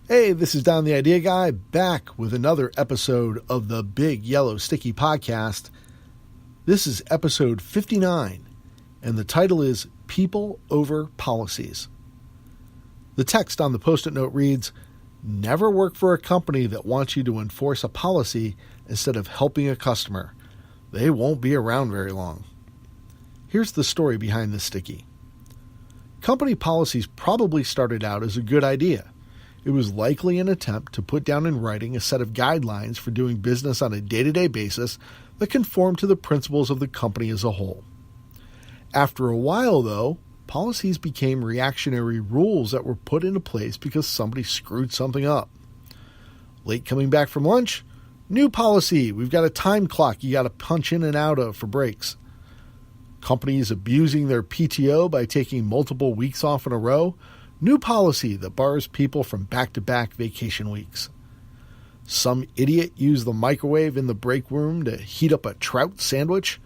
Hey, this is Don the Idea Guy, back with another episode of the Big Yellow Sticky Podcast. This is episode 59, and the title is People Over Policies. The text on the Post-it note reads, "Never work for a company that wants you to enforce a policy instead of helping a customer. They won't be around very long." Here's the story behind this sticky. Company policies probably started out as a good idea. It was likely an attempt to put down in writing a set of guidelines for doing business on a day-to-day basis that conform to the principles of the company as a whole. After a while, though, policies became reactionary rules that were put into place because somebody screwed something up. Late coming back from lunch? New policy. We've got a time clock you got to punch in and out of for breaks. Companies abusing their PTO by taking multiple weeks off in a row? New policy that bars people from back-to-back vacation weeks. Some idiot used the microwave in the break room to heat up a trout sandwich?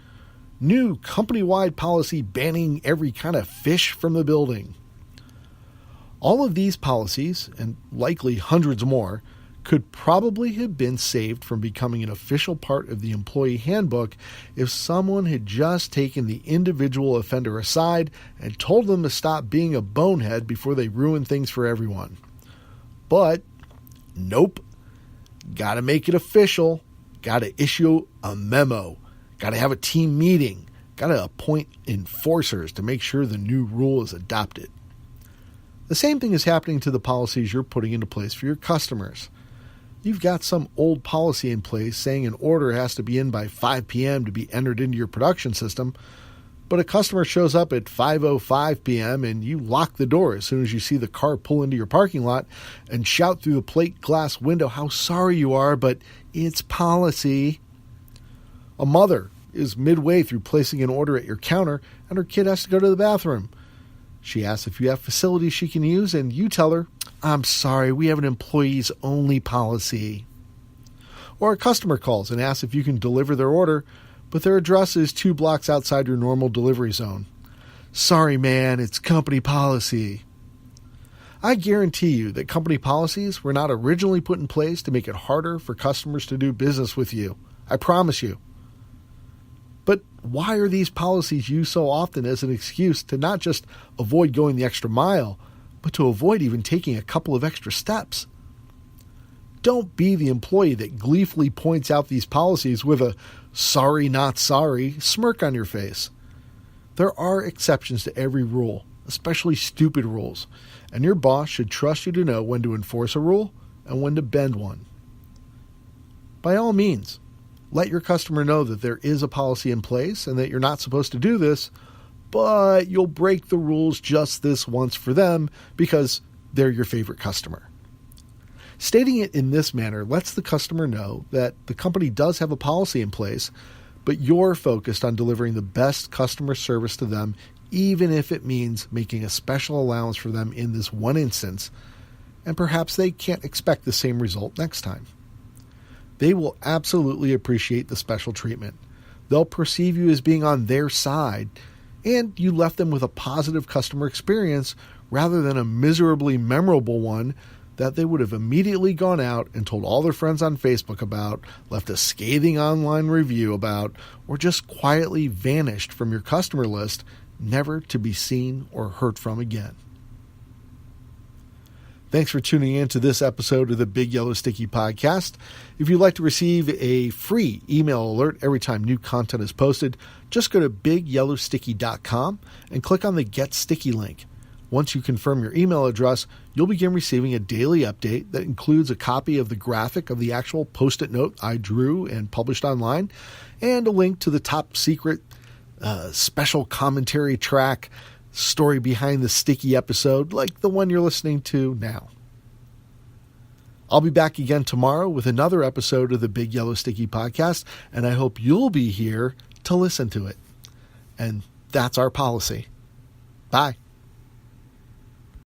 New company-wide policy banning every kind of fish from the building. All of these policies, and likely hundreds more, could probably have been saved from becoming an official part of the employee handbook if someone had just taken the individual offender aside and told them to stop being a bonehead before they ruin things for everyone. But, nope. Gotta make it official. Gotta issue a memo. Gotta have a team meeting. Gotta appoint enforcers to make sure the new rule is adopted. The same thing is happening to the policies you're putting into place for your customers. You've got some old policy in place saying an order has to be in by 5 p.m. to be entered into your production system, but a customer shows up at 5:05 p.m. and you lock the door as soon as you see the car pull into your parking lot and shout through the plate glass window how sorry you are, but it's policy. A mother is midway through placing an order at your counter and her kid has to go to the bathroom. She asks if you have facilities she can use, and you tell her, "I'm sorry, we have an employees-only policy." Or a customer calls and asks if you can deliver their order, but their address is 2 blocks outside your normal delivery zone. "Sorry, man, it's company policy." I guarantee you that company policies were not originally put in place to make it harder for customers to do business with you. I promise you. But why are these policies used so often as an excuse to not just avoid going the extra mile, but to avoid even taking a couple of extra steps? Don't be the employee that gleefully points out these policies with a sorry, not sorry smirk on your face. There are exceptions to every rule, especially stupid rules, and your boss should trust you to know when to enforce a rule and when to bend one. By all means, let your customer know that there is a policy in place and that you're not supposed to do this, but you'll break the rules just this once for them because they're your favorite customer. Stating it in this manner lets the customer know that the company does have a policy in place, but you're focused on delivering the best customer service to them, even if it means making a special allowance for them in this one instance, and perhaps they can't expect the same result next time. They will absolutely appreciate the special treatment. They'll perceive you as being on their side, and you left them with a positive customer experience rather than a miserably memorable one that they would have immediately gone out and told all their friends on Facebook about, left a scathing online review about, or just quietly vanished from your customer list, never to be seen or heard from again. Thanks for tuning in to this episode of the Big Yellow Sticky Podcast. If you'd like to receive a free email alert every time new content is posted, just go to bigyellowsticky.com and click on the Get Sticky link. Once you confirm your email address, you'll begin receiving a daily update that includes a copy of the graphic of the actual Post-it note I drew and published online, and a link to the top secret special commentary track story behind the sticky episode like the one you're listening to now. I'll be back again tomorrow with another episode of the Big Yellow Sticky Podcast, and I hope you'll be here to listen to it. And that's our policy. Bye.